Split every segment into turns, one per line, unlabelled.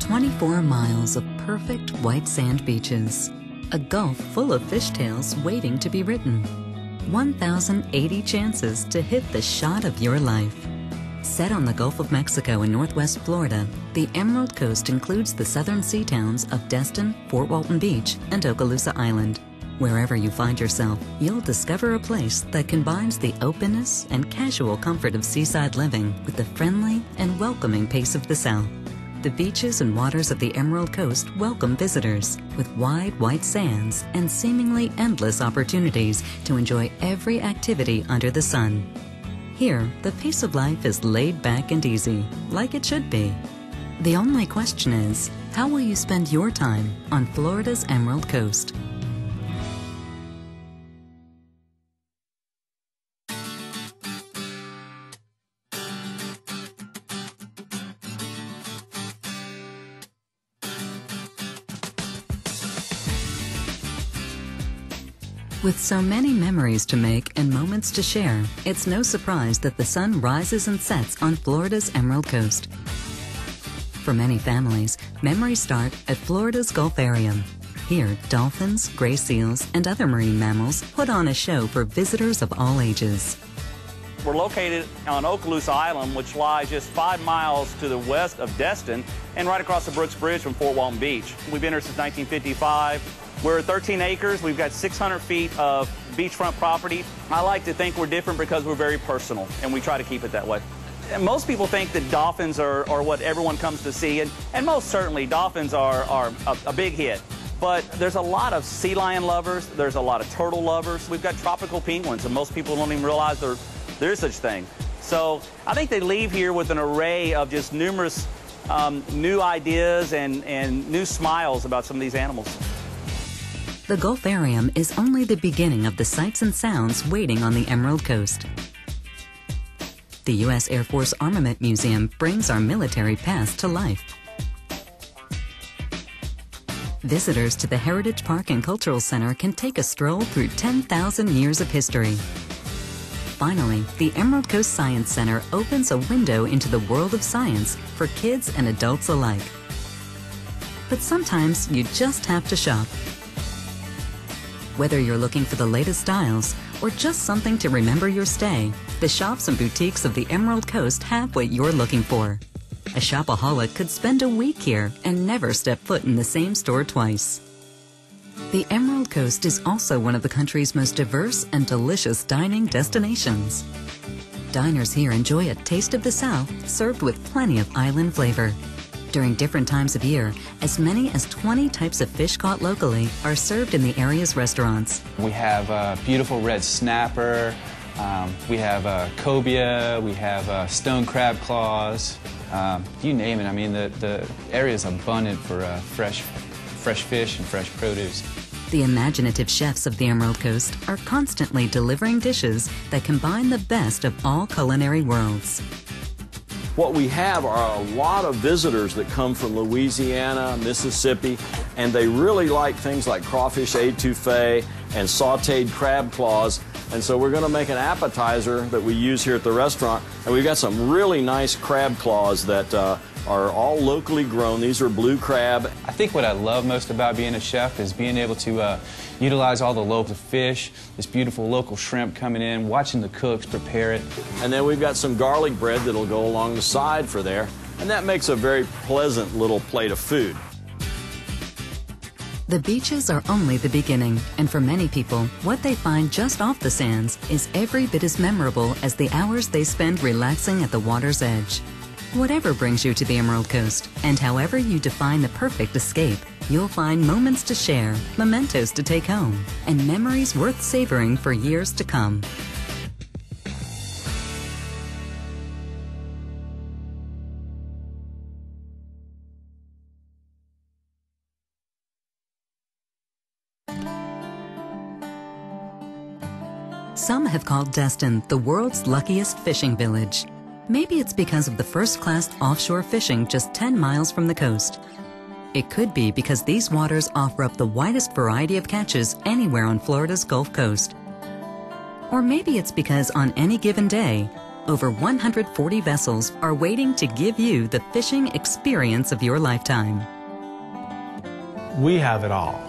24 miles of perfect white sand beaches, a gulf full of fishtails waiting to be written, 1,080 chances to hit the shot of your life. Set on the Gulf of Mexico in northwest Florida, the Emerald Coast includes the southern sea towns of Destin, Fort Walton Beach, and Okaloosa Island. Wherever you find yourself, you'll discover a place that combines the openness and casual comfort of seaside living with the friendly and welcoming pace of the South. The beaches and waters of the Emerald Coast welcome visitors with wide white sands and seemingly endless opportunities to enjoy every activity under the sun. Here, the pace of life is laid back and easy, like it should be. The only question is, how will you spend your time on Florida's Emerald Coast? With so many memories to make and moments to share, it's no surprise that the sun rises and sets on Florida's Emerald Coast. For many families, memories start at Florida's Gulfarium. Here, dolphins, gray seals, and other marine mammals put on a show for visitors of all ages.
We're located on Okaloosa Island, which lies just 5 miles to the west of Destin and right across the Brooks Bridge from Fort Walton Beach. We've been here since 1955. We're 13 acres. We've got 600 feet of beachfront property. I like to think we're different because we're very personal, and we try to keep it that way. And most people think that dolphins are what everyone comes to see, and most certainly dolphins are a big hit. But there's a lot of sea lion lovers. There's a lot of turtle lovers. We've got tropical penguins, and most people don't even realize there is such thing. So I think they leave here with an array of just numerous new ideas and new smiles about some of these animals.
The Gulfarium is only the beginning of the sights and sounds waiting on the Emerald Coast. The U.S. Air Force Armament Museum brings our military past to life. Visitors to the Heritage Park and Cultural Center can take a stroll through 10,000 years of history. Finally, the Emerald Coast Science Center opens a window into the world of science for kids and adults alike. But sometimes you just have to shop. Whether you're looking for the latest styles or just something to remember your stay, the shops and boutiques of the Emerald Coast have what you're looking for. A shopaholic could spend a week here and never step foot in the same store twice. The Emerald Coast is also one of the country's most diverse and delicious dining destinations. Diners here enjoy a taste of the South served with plenty of island flavor. During different times of year, as many as 20 types of fish caught locally are served in the area's restaurants.
We have beautiful red snapper, we have cobia, we have stone crab claws, you name it. I mean, the area is abundant for fresh fish and fresh produce.
The imaginative chefs of the Emerald Coast are constantly delivering dishes that combine the best of all culinary worlds.
What we have are a lot of visitors that come from Louisiana, Mississippi, and they really like things like crawfish etouffee and sautéed crab claws. And so we're going to make an appetizer that we use here at the restaurant. And we've got some really nice crab claws that are all locally grown. These are blue crab.
I think what I love most about being a chef is being able to utilize all the local fish, this beautiful local shrimp coming in, watching the cooks prepare it.
And then we've got some garlic bread that'll go along the side for there. And that makes a very pleasant little plate of food.
The beaches are only the beginning, and for many people, what they find just off the sands is every bit as memorable as the hours they spend relaxing at the water's edge. Whatever brings you to the Emerald Coast, and however you define the perfect escape, you'll find moments to share, mementos to take home, and memories worth savoring for years to come. Some have called Destin the world's luckiest fishing village. Maybe it's because of the first-class offshore fishing just 10 miles from the coast. It could be because these waters offer up the widest variety of catches anywhere on Florida's Gulf Coast. Or maybe it's because on any given day, over 140 vessels are waiting to give you the fishing experience of your lifetime.
We have it all.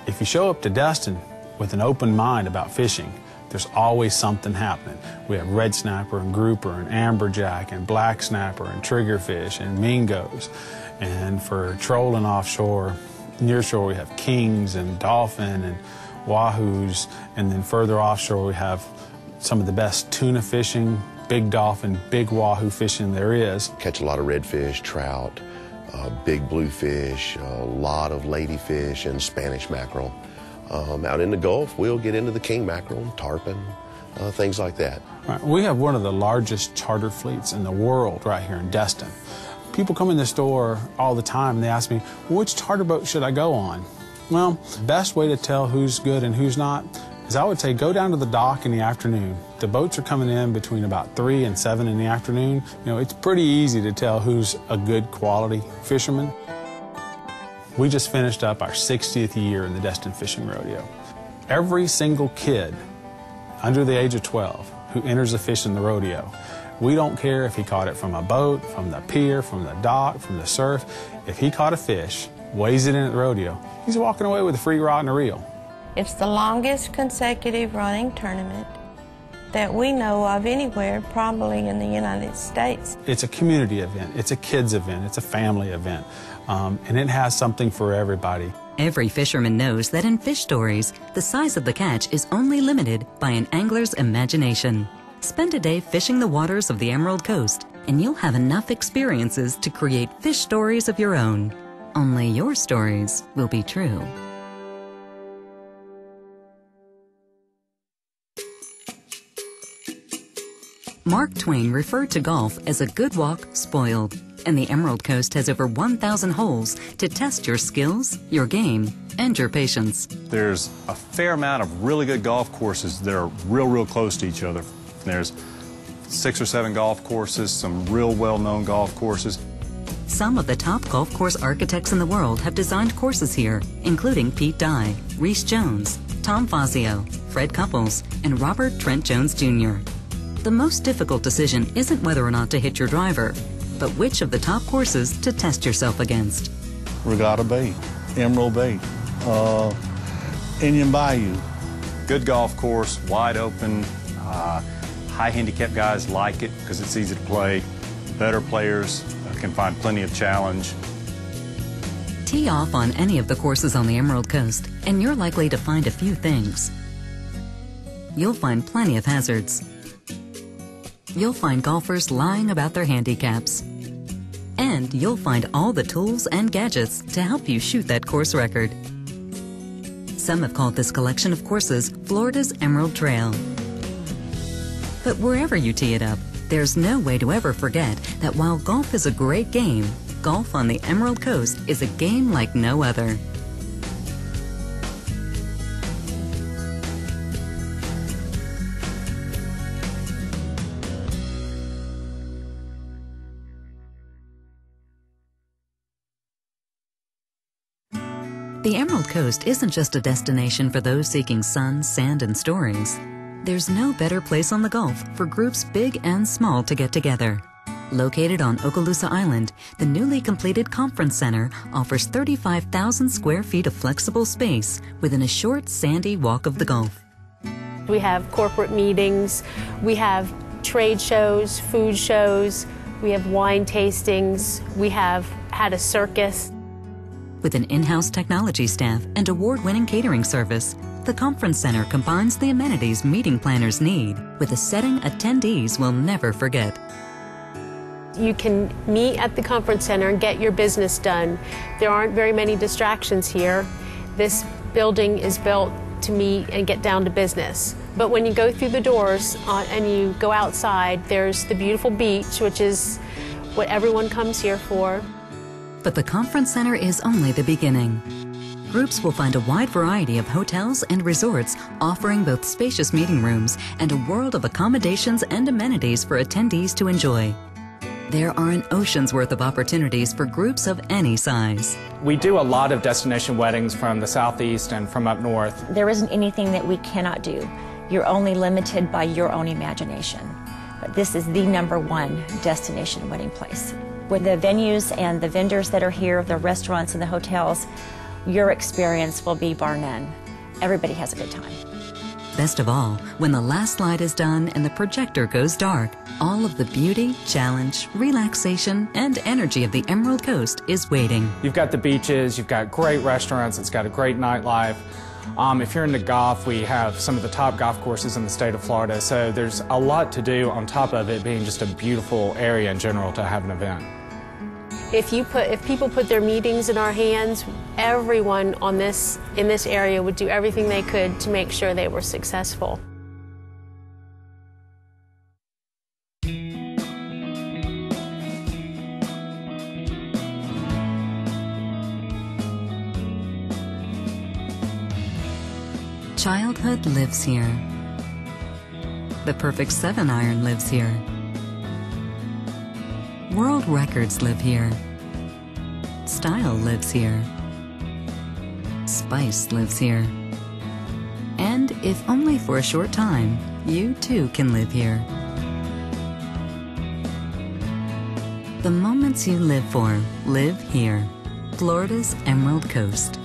If you show up to Destin with an open mind about fishing, there's always something happening. We have red snapper and grouper and amberjack and black snapper and triggerfish and mingos. And for trolling offshore, near shore we have kings and dolphin and wahoos. And then further offshore we have some of the best tuna fishing, big dolphin, big wahoo fishing there is.
Catch a lot of redfish, trout, big bluefish, a lot of ladyfish and Spanish mackerel. Out in the Gulf, we'll get into the king mackerel, tarpon, things like that.
Right. We have one of the largest charter fleets in the world right here in Destin. People come in the store all the time and they ask me, which charter boat should I go on? Well, the best way to tell who's good and who's not is I would say go down to the dock in the afternoon. The boats are coming in between about 3 and 7 in the afternoon. You know, it's pretty easy to tell who's a good quality fisherman. We just finished up our 60th year in the Destin Fishing Rodeo. Every single kid under the age of 12 who enters a fish in the rodeo, we don't care if he caught it from a boat, from the pier, from the dock, from the surf. If he caught a fish, weighs it in at the rodeo, he's walking away with a free rod and a reel.
It's the longest consecutive running tournament that we know of anywhere, probably in the United States.
It's a community event, it's a kids event, it's a family event, and it has something for everybody.
Every fisherman knows that in fish stories, the size of the catch is only limited by an angler's imagination. Spend a day fishing the waters of the Emerald Coast, and you'll have enough experiences to create fish stories of your own. Only your stories will be true. Mark Twain referred to golf as a good walk spoiled, and the Emerald Coast has over 1,000 holes to test your skills, your game, and your patience.
There's a fair amount of really good golf courses that are real close to each other. There's 6 or 7 golf courses, some real well-known golf courses.
Some of the top golf course architects in the world have designed courses here, including Pete Dye, Reese Jones, Tom Fazio, Fred Couples, and Robert Trent Jones Jr. The most difficult decision isn't whether or not to hit your driver, but which of the top courses to test yourself against.
Regatta Bay, Emerald Bay, Indian Bayou.
Good golf course, wide open. High handicap guys like it because it's easy to play. Better players can find plenty of challenge.
Tee off on any of the courses on the Emerald Coast, and you're likely to find a few things. You'll find plenty of hazards. You'll find golfers lying about their handicaps. And you'll find all the tools and gadgets to help you shoot that course record. Some have called this collection of courses Florida's Emerald Trail. But wherever you tee it up, there's no way to ever forget that while golf is a great game, golf on the Emerald Coast is a game like no other. The Emerald Coast isn't just a destination for those seeking sun, sand, and stories. There's no better place on the Gulf for groups big and small to get together. Located on Okaloosa Island, the newly completed Conference Center offers 35,000 square feet of flexible space within a short, sandy walk of the Gulf.
We have corporate meetings, we have trade shows, food shows, we have wine tastings, we have had a circus.
With an in-house technology staff and award-winning catering service, the Conference Center combines the amenities meeting planners need with a setting attendees will never forget.
You can meet at the Conference Center and get your business done. There aren't very many distractions here. This building is built to meet and get down to business. But when you go through the doors and you go outside, there's the beautiful beach, which is what everyone comes here for.
But the Conference Center is only the beginning. Groups will find a wide variety of hotels and resorts offering both spacious meeting rooms and a world of accommodations and amenities for attendees to enjoy. There are an ocean's worth of opportunities for groups of any size.
We do a lot of destination weddings from the southeast and from up north.
There isn't anything that we cannot do. You're only limited by your own imagination. but this is the #1 destination wedding place. With the venues and the vendors that are here, the restaurants and the hotels, your experience will be bar none. Everybody has a good time.
Best of all, when the last slide is done and the projector goes dark, all of the beauty, challenge, relaxation, and energy of the Emerald Coast is waiting.
You've got the beaches, you've got great restaurants, it's got a great nightlife. If you're into golf, we have some of the top golf courses in the state of Florida, so there's a lot to do on top of it being just a beautiful area in general to have an event.
If people put their meetings in our hands, everyone in this area would do everything they could to make sure they were successful.
Childhood lives here. The perfect 7-iron lives here. World records live here. Style lives here. Spice lives here. And if only for a short time, you too can live here. The moments you live for live here. Florida's Emerald Coast.